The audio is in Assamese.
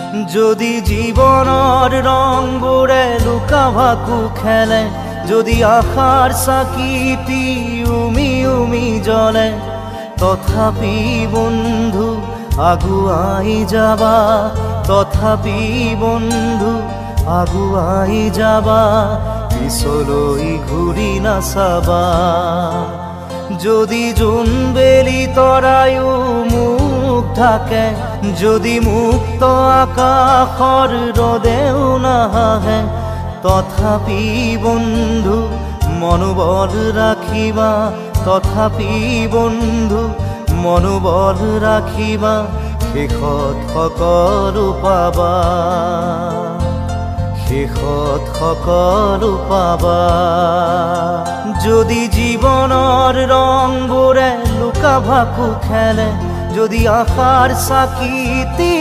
যদি জীবনৰ ৰংবোৰে লুকা ভাকু খেলে, যদি আশাৰ চাকিটি উমি উমি জ্বলে, তথাপি বন্ধু আগুৱাই যাবা, তথাপি বন্ধু আগুৱাই যাবা, পিছলৈ ঘূৰি নাচাবা। যদি জোনবেলি তৰায়ো মুখ ঢাকে, যদি মুক্ত আকাশৰ ৰদেও নাহে, তথাপি বন্ধু মনোবল ৰাখিবা, তথাপি বন্ধু মনোবল ৰাখিবা, শেষত সকলো পাবা, শেষত সকলো পাবা। যদি জীৱনৰ ৰংবোৰে লুকা ভাকু খেলে, যদি আশাৰ চাকিটি